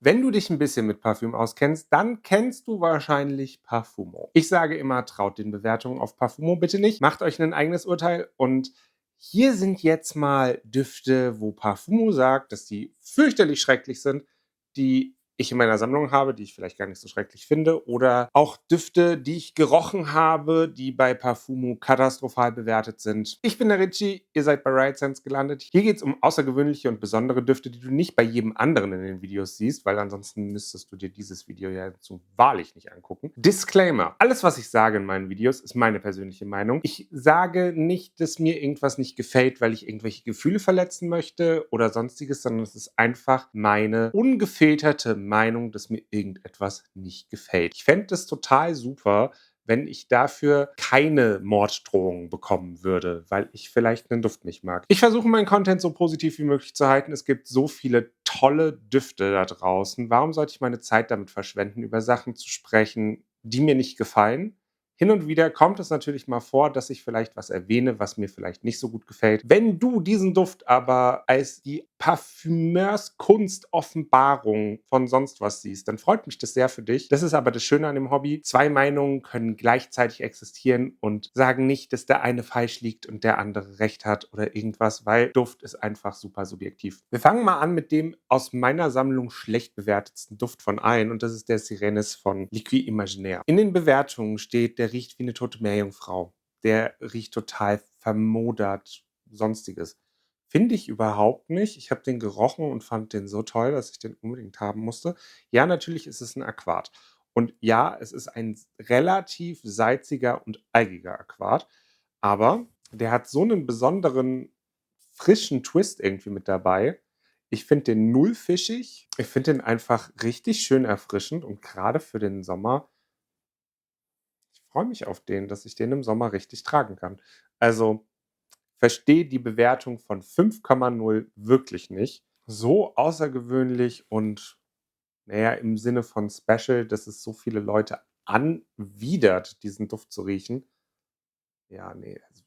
Wenn du dich ein bisschen mit Parfüm auskennst, dann kennst du wahrscheinlich Parfumo. Ich sage immer, traut den Bewertungen auf Parfumo bitte nicht. Macht euch ein eigenes Urteil und hier sind jetzt mal Düfte, wo Parfumo sagt, dass die fürchterlich schrecklich sind, die ich in meiner Sammlung habe, die ich vielleicht gar nicht so schrecklich finde, oder auch Düfte, die ich gerochen habe, die bei Parfumo katastrophal bewertet sind. Ich bin der Richie, ihr seid bei Riot Sense gelandet. Hier geht es um außergewöhnliche und besondere Düfte, die du nicht bei jedem anderen in den Videos siehst, weil ansonsten müsstest du dir dieses Video ja so wahrlich nicht angucken. Disclaimer: Alles, was ich sage in meinen Videos, ist meine persönliche Meinung. Ich sage nicht, dass mir irgendwas nicht gefällt, weil ich irgendwelche Gefühle verletzen möchte oder sonstiges, sondern es ist einfach meine ungefilterte Meinung, dass mir irgendetwas nicht gefällt. Ich fände es total super, wenn ich dafür keine Morddrohungen bekommen würde, weil ich vielleicht einen Duft nicht mag. Ich versuche meinen Content so positiv wie möglich zu halten. Es gibt so viele tolle Düfte da draußen. Warum sollte ich meine Zeit damit verschwenden, über Sachen zu sprechen, die mir nicht gefallen? Hin und wieder kommt es natürlich mal vor, dass ich vielleicht was erwähne, was mir vielleicht nicht so gut gefällt. Wenn du diesen Duft aber als die Parfümeurskunst-Offenbarung von sonst was siehst, dann freut mich das sehr für dich. Das ist aber das Schöne an dem Hobby. Zwei Meinungen können gleichzeitig existieren und sagen nicht, dass der eine falsch liegt und der andere recht hat oder irgendwas, weil Duft ist einfach super subjektiv. Wir fangen mal an mit dem aus meiner Sammlung schlecht bewertetsten Duft von allen und das ist der Sirenes von Liquid Imaginaire. In den Bewertungen steht, der riecht wie eine tote Meerjungfrau. Der riecht total vermodert, sonstiges. Finde ich überhaupt nicht. Ich habe den gerochen und fand den so toll, dass ich den unbedingt haben musste. Ja, natürlich ist es ein Aquat. Und ja, es ist ein relativ salziger und algiger Aquat, aber der hat so einen besonderen frischen Twist irgendwie mit dabei. Ich finde den null fischig. Ich finde den einfach richtig schön erfrischend und gerade für den Sommer, ich freue mich auf den, dass ich den im Sommer richtig tragen kann. Also, verstehe die Bewertung von 5,0 wirklich nicht. So außergewöhnlich und, naja, im Sinne von special, dass es so viele Leute anwidert, diesen Duft zu riechen. Ja, ne, also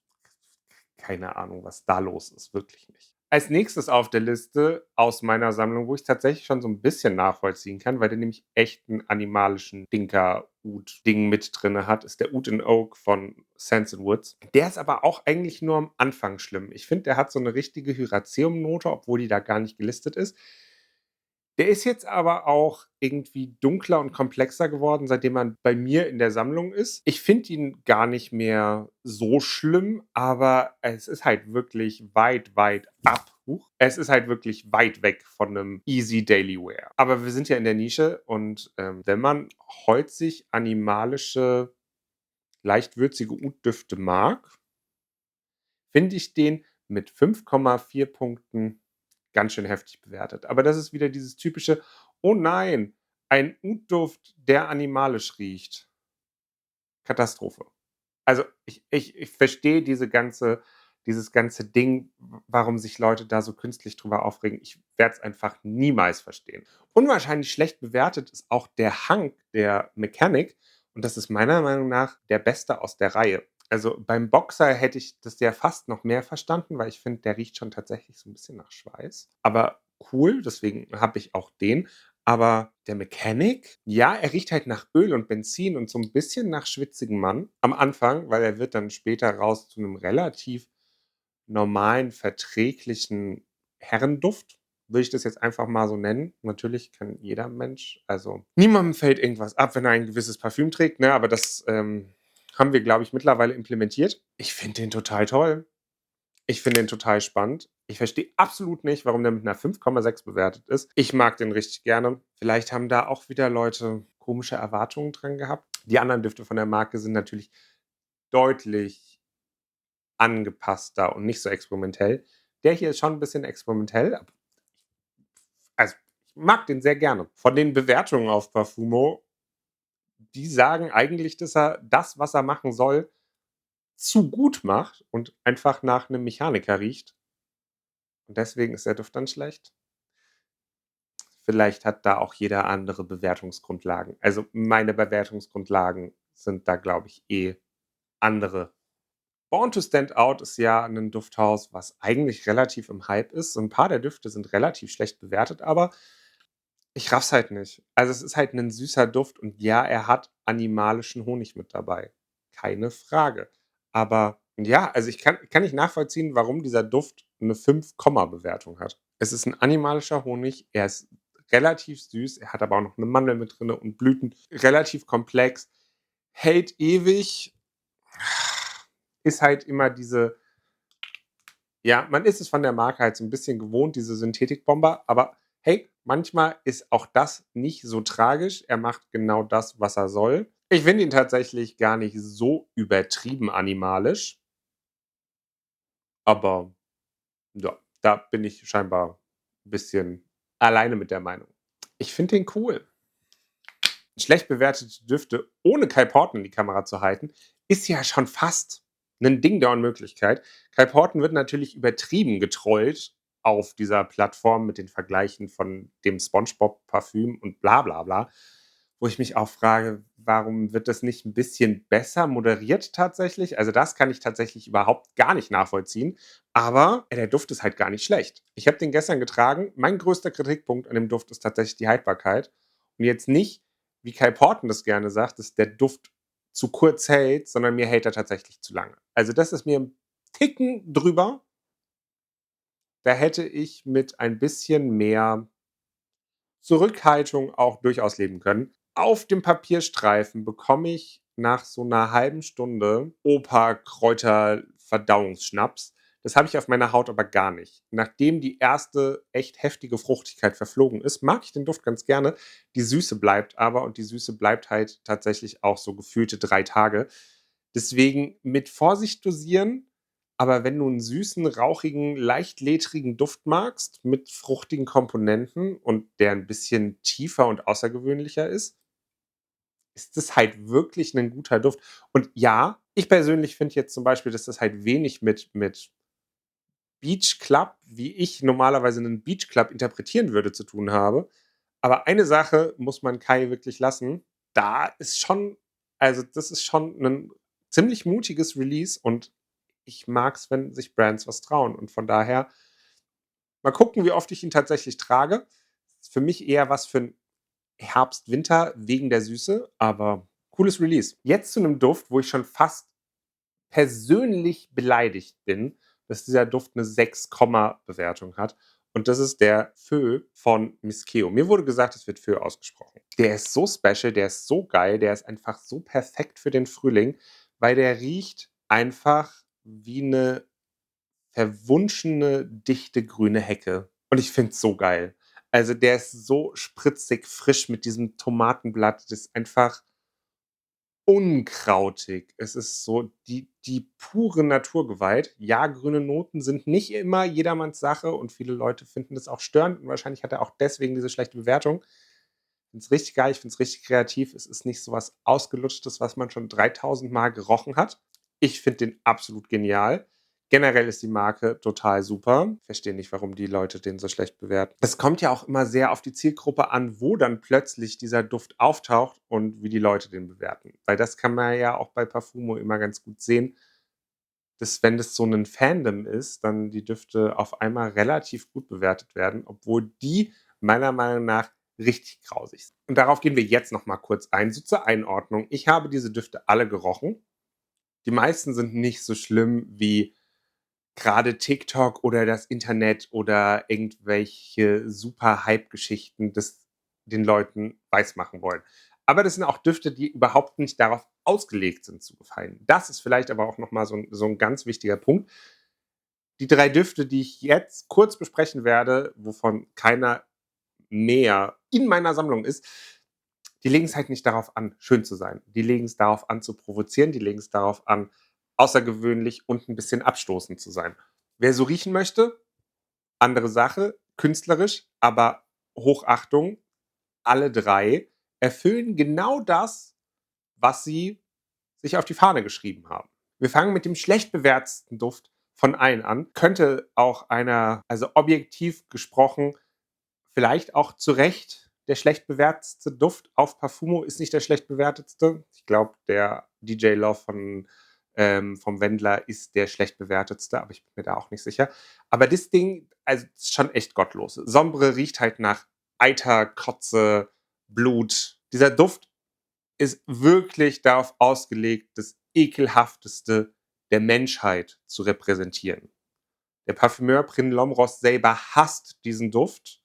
keine Ahnung, was da los ist, wirklich nicht. Als nächstes auf der Liste aus meiner Sammlung, wo ich tatsächlich schon so ein bisschen nachvollziehen kann, weil der nämlich echt 'n animalischen Stinker-Oud-Ding mit drinne hat, ist der Oud and Oak von Sense& Woods. Der ist aber auch eigentlich nur am Anfang schlimm. Ich finde, der hat so 'ne richtige Hyraceum-Note, obwohl die da gar nicht gelistet ist. Der ist jetzt aber auch irgendwie dunkler und komplexer geworden, seitdem er bei mir in der Sammlung ist. Ich finde ihn gar nicht mehr so schlimm, aber es ist halt wirklich weit, weit ab. Es ist halt wirklich weit weg von einem easy Daily Wear. Aber wir sind ja in der Nische und, wenn man holzig animalische, leicht würzige Oud-Düfte mag, finde ich den mit 5,4 Punkten ganz schön heftig bewertet. Aber das ist wieder dieses typische: „Oh nein, ein Oud-Duft, der animalisch riecht.“ Katastrophe. Also, ich verstehe dieses ganze Ding, warum sich Leute da so künstlich drüber aufregen. Ich werde es einfach niemals verstehen. Unwahrscheinlich schlecht bewertet ist auch der Hank, der Mechanic, und das ist meiner Meinung nach der Beste aus der Reihe. Also, beim Boxer hätte ich das ja fast noch mehr verstanden, weil ich finde, der riecht schon tatsächlich so ein bisschen nach Schweiß. Aber cool, deswegen habe ich auch den. Aber der Mechanic, ja, er riecht halt nach Öl und Benzin und so 'n bisschen nach schwitzigem Mann am Anfang, weil er wird dann später raus zu 'nem relativ normalen, verträglichen Herrenduft, würde ich das jetzt einfach mal so nennen. Natürlich kann jeder Mensch, also niemandem fällt irgendwas ab, wenn er ein gewisses Parfüm trägt, ne, aber das, haben wir, glaube ich, mittlerweile implementiert. Ich finde den total toll. Ich finde den total spannend. Ich verstehe absolut nicht, warum der mit 'ner 5,6 bewertet ist. Ich mag den richtig gerne. Vielleicht haben da auch wieder Leute komische Erwartungen dran gehabt. Die anderen Düfte von der Marke sind natürlich deutlich angepasster und nicht so experimentell. Der hier ist schon 'n bisschen experimentell, also, ich mag den sehr gerne. Von den Bewertungen auf Parfumo, die sagen eigentlich, dass er das, was er machen soll, zu gut macht und einfach nach 'nem Mechaniker riecht und deswegen ist der Duft dann schlecht. Vielleicht hat da auch jeder andere Bewertungsgrundlagen. Also, meine Bewertungsgrundlagen sind da, glaube ich, andere. Born to Stand Out ist ja 'nen Dufthaus, was eigentlich relativ im Hype ist. So 'n paar der Düfte sind relativ schlecht bewertet, aber Ich raff's halt nicht. Also, es ist halt 'nen süßer Duft und ja, er hat animalischen Honig mit dabei. Keine Frage. Aber ja, also, ich kann nicht nachvollziehen, warum dieser Duft 'ne 5 Bewertung hat. Es ist 'n animalischer Honig, er ist relativ süß, er hat aber auch noch 'ne Mandel mit drinne und Blüten, relativ komplex, hält ewig, ist halt immer diese ja, man ist es von der Marke halt so 'n bisschen gewohnt, diese Synthetikbomber, aber hey, manchmal ist auch das nicht so tragisch. Er macht genau das, was er soll. Ich finde ihn tatsächlich gar nicht so übertrieben animalisch, aber ja, da bin ich scheinbar 'n bisschen alleine mit der Meinung. Ich finde den cool. Schlecht bewertete Düfte ohne Kai Portman in die Kamera zu halten, ist ja schon fast 'nen Ding der Unmöglichkeit. Kai Portman wird natürlich übertrieben getrollt auf dieser Plattform mit den Vergleichen von dem SpongeBob-Parfüm und bla bla bla, wo ich mich auch frage, warum wird das nicht 'n bisschen besser moderiert tatsächlich? Also, das kann ich tatsächlich überhaupt gar nicht nachvollziehen, aber der Duft ist halt gar nicht schlecht. Ich habe den gestern getragen. Mein größter Kritikpunkt an dem Duft ist tatsächlich die Haltbarkeit und jetzt nicht, wie Kai Portman das gerne sagt, dass der Duft zu kurz hält, sondern mir hält er tatsächlich zu lange. Also, das ist mir 'n Ticken drüber. Da hätte ich mit ein bisschen mehr Zurückhaltung auch durchaus leben können. Auf dem Papierstreifen bekomme ich nach so 'ner halben Stunde Opa-Kräuter-Verdauungsschnaps. Das habe ich auf meiner Haut aber gar nicht. Nachdem die erste echt heftige Fruchtigkeit verflogen ist, mag ich den Duft ganz gerne. Die Süße bleibt aber und die Süße bleibt halt tatsächlich auch so gefühlte 3 Tage. Deswegen mit Vorsicht dosieren, aber wenn du 'n süßen, rauchigen, leicht ledrigen Duft magst mit fruchtigen Komponenten und der 'n bisschen tiefer und außergewöhnlicher ist das halt wirklich 'nen guter Duft. Und ja, ich persönlich finde jetzt zum Beispiel, dass das halt wenig mit Beach Club, wie ich normalerweise 'nen Beach Club interpretieren würde, zu tun habe. Aber eine Sache muss man Kai wirklich lassen. Da ist schon also, das ist schon 'nen ziemlich mutiges Release und ich mag's, wenn sich Brands was trauen. Und von daher mal gucken, wie oft ich ihn tatsächlich trage. Ist für mich eher was für 'n Herbst, Winter wegen der Süße, aber cooles Release. Jetzt zu 'nem Duft, wo ich schon fast persönlich beleidigt bin, dass dieser Duft 'ne 6 Bewertung hat. Und das ist der Feu von Miss Keo. Mir wurde gesagt, es wird Feu ausgesprochen. Der ist so special, der ist so geil, der ist einfach so perfekt für den Frühling, weil der riecht einfach wie 'ne verwunschene, dichte grüne Hecke. Und ich finde es so geil. Also, der ist so spritzig frisch mit diesem Tomatenblatt. Das ist einfach unkrautig. Es ist so die pure Naturgewalt. Ja, grüne Noten sind nicht immer jedermanns Sache und viele Leute finden das auch störend und wahrscheinlich hat er auch deswegen diese schlechte Bewertung. Ich finde es richtig geil, ich finde es richtig kreativ. Es ist nicht so was Ausgelutschtes, was man schon 3.000 Mal gerochen hat. Ich finde den absolut genial. Generell ist die Marke total super. Verstehe nicht, warum die Leute den so schlecht bewerten. Es kommt ja auch immer sehr auf die Zielgruppe an, wo dann plötzlich dieser Duft auftaucht und wie die Leute den bewerten. Weil das kann man ja auch bei Parfumo immer ganz gut sehen, dass wenn das so 'nen Fandom ist, dann die Düfte auf einmal relativ gut bewertet werden, obwohl die meiner Meinung nach richtig grausig sind. Und darauf gehen wir jetzt noch mal kurz ein, so zur Einordnung. Ich habe diese Düfte alle gerochen. Die meisten sind nicht so schlimm wie grade TikTok oder das Internet oder irgendwelche super Hype-Geschichten das den Leuten weismachen wollen. Aber das sind auch Düfte, die überhaupt nicht darauf ausgelegt sind zu gefallen. Das ist vielleicht aber auch noch mal so 'n ganz wichtiger Punkt. Die 3 Düfte, die ich jetzt kurz besprechen werde, wovon keiner mehr in meiner Sammlung ist, die legen's halt nicht darauf an, schön zu sein. Die legen's darauf an, zu provozieren. Die legen's darauf an, außergewöhnlich und 'n bisschen abstoßend zu sein. Wer so riechen möchte, andere Sache, künstlerisch, aber Hochachtung. Alle 3 erfüllen genau das, was sie sich auf die Fahne geschrieben haben. Wir fangen mit dem schlecht bewertetsten Duft von allen an. Könnte auch einer also, objektiv gesprochen, vielleicht auch zu Recht der schlecht bewertetste Duft auf Parfumo ist nicht der schlecht bewertetste. Ich glaube, der DJ Love vom Wendler ist der schlecht bewertetste, aber ich bin mir da auch nicht sicher. Aber das Ding, also, ist schon echt gottlos. Sombre riecht halt nach Eiter, Kotze, Blut. Dieser Duft ist wirklich darauf ausgelegt, das Ekelhafteste der Menschheit zu repräsentieren. Der Parfümeur Prin Lomros selber hasst diesen Duft.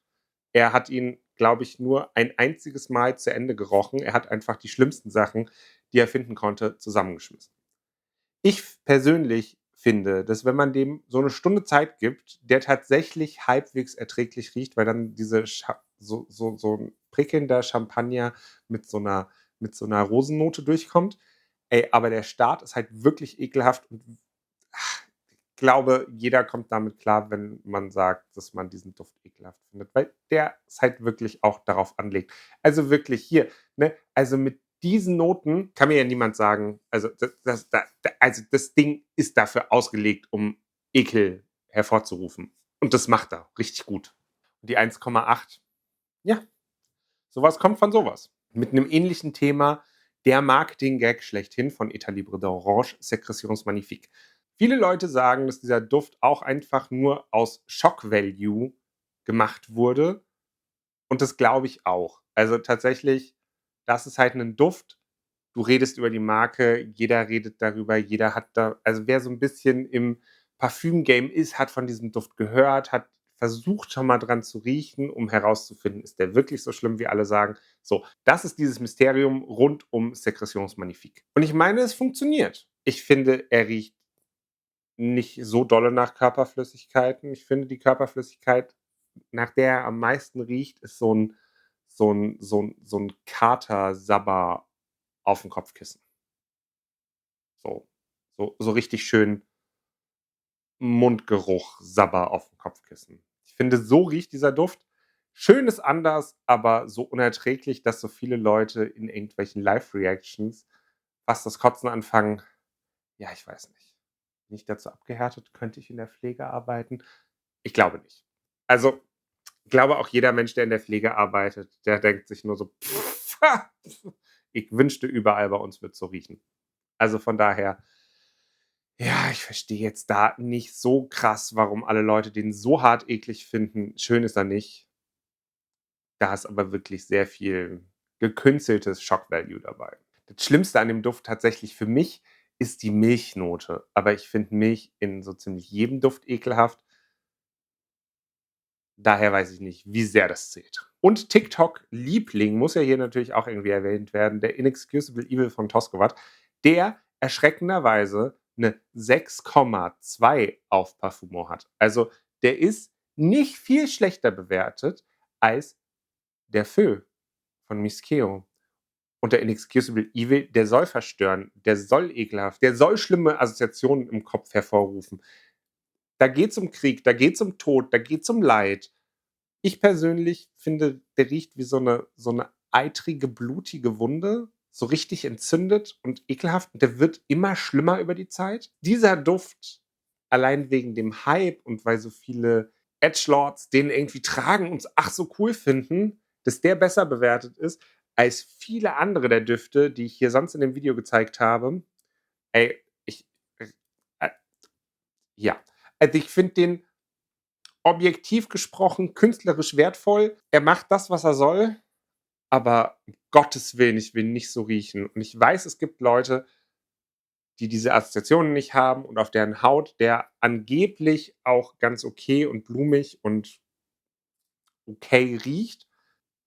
Er hat ihn, glaube ich, nur ein einziges Mal zu Ende gerochen. Er hat einfach die schlimmsten Sachen, die er finden konnte, zusammengeschmissen. Ich persönlich finde, dass wenn man dem so 'ne Stunde Zeit gibt, der tatsächlich halbwegs erträglich riecht, weil dann diese so 'n prickelnder Champagner mit so 'ner Rosennote durchkommt. Ey, aber der Start ist halt wirklich ekelhaft und ich glaube, jeder kommt damit klar, wenn man sagt, dass man diesen Duft ekelhaft findet, weil der es halt wirklich auch darauf anlegt. Also wirklich hier, ne? Also mit diesen Noten kann mir ja niemand sagen, also das Ding ist dafür ausgelegt, um Ekel hervorzurufen. Und das macht er richtig gut. Und die 1,8, ja, sowas kommt von sowas. Mit einem ähnlichen Thema der Marketing-Gag schlechthin von Etat Libre d'Orange, Sécrétions Magnifiques. Viele Leute sagen, dass dieser Duft auch einfach nur aus Shock Value gemacht wurde und das glaube ich auch. Also tatsächlich, das ist halt 'nen Duft. Du redest über die Marke, jeder redet darüber, jeder hat da, also wer so 'n bisschen im Parfüm-Game ist, hat von diesem Duft gehört, hat versucht, schon mal dran zu riechen, um herauszufinden, ist der wirklich so schlimm, wie alle sagen? So, das ist dieses Mysterium rund um Sécrétions Magnifiques. Und ich meine, es funktioniert. Ich finde, er riecht nicht so dolle nach Körperflüssigkeiten. Ich finde, die Körperflüssigkeit, nach der er am meisten riecht, ist so 'n Kater-Sabber auf'm Kopfkissen. So. So richtig schön Mundgeruch, Sabber auf'm Kopfkissen. Ich finde, so riecht dieser Duft. Schön ist anders, aber so unerträglich, dass so viele Leute in irgendwelchen Live-Reactions fast das Kotzen anfangen. Ja, ich weiß nicht. Bin ich dazu abgehärtet? Könnte ich in der Pflege arbeiten? Ich glaube nicht. Also, ich glaube auch jeder Mensch, der in der Pflege arbeitet, der denkt sich nur so: „Ich wünschte, überall bei uns würde es so riechen.“ Also, von daher, ja, ich verstehe jetzt da nicht so krass, warum alle Leute den so hart eklig finden. Schön ist er nicht. Da ist aber wirklich sehr viel gekünsteltes Shock Value dabei. Das Schlimmste an dem Duft tatsächlich für mich ist die Milchnote, aber ich finde Milch in so ziemlich jedem Duft ekelhaft. Daher weiß ich nicht, wie sehr das zählt. Und TikTok-Liebling muss ja hier natürlich auch irgendwie erwähnt werden, der Inexcusable Evil von Toskovat, der erschreckenderweise 'ne 6,2 auf Parfumo hat. Also, der ist nicht viel schlechter bewertet als der Feu von Miskeo. Und der Inexcusable Evil, der soll verstören, der soll ekelhaft, der soll schlimme Assoziationen im Kopf hervorrufen. Da geht's um Krieg, da geht's um Tod, da geht's um Leid. Ich persönlich finde, der riecht wie so 'ne eitrige, blutige Wunde, so richtig entzündet und ekelhaft und der wird immer schlimmer über die Zeit. Dieser Duft, allein wegen dem Hype und weil so viele Edgelords den irgendwie tragen und ach so cool finden, dass der besser bewertet ist als viele andere der Düfte, die ich hier sonst in dem Video gezeigt habe. Ey, äh, ja. Also, ich finde den objektiv gesprochen künstlerisch wertvoll. Er macht das, was er soll, aber um Gottes Willen, ich will nicht so riechen. Und ich weiß, es gibt Leute, die diese Assoziationen nicht haben und auf deren Haut der angeblich auch ganz okay und blumig und okay riecht.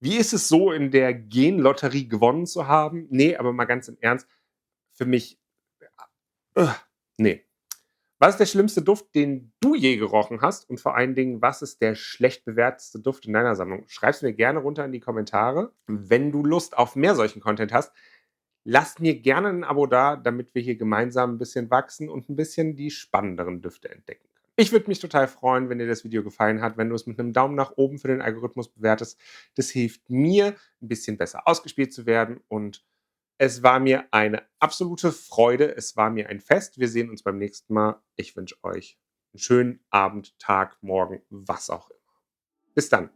Wie ist es so, in der Genlotterie gewonnen zu haben? Ne, aber mal ganz im Ernst, für mich, ne. Was ist der schlimmste Duft, den du je gerochen hast? Und vor allen Dingen, was ist der schlecht bewertetste Duft in deiner Sammlung? Schreib's mir gerne runter in die Kommentare. Wenn du Lust auf mehr solchen Content hast, lass mir gerne ein Abo da, damit wir hier gemeinsam ein bisschen wachsen und ein bisschen die spannenderen Düfte entdecken können. Ich würde mich total freuen, wenn dir das Video gefallen hat, wenn du es mit einem Daumen nach oben für den Algorithmus bewertest. Das hilft mir, ein bisschen besser ausgespielt zu werden und es war mir eine absolute Freude. Es war mir ein Fest. Wir sehen uns beim nächsten Mal. Ich wünsche euch einen schönen Abend, Tag, Morgen, was auch immer. Bis dann.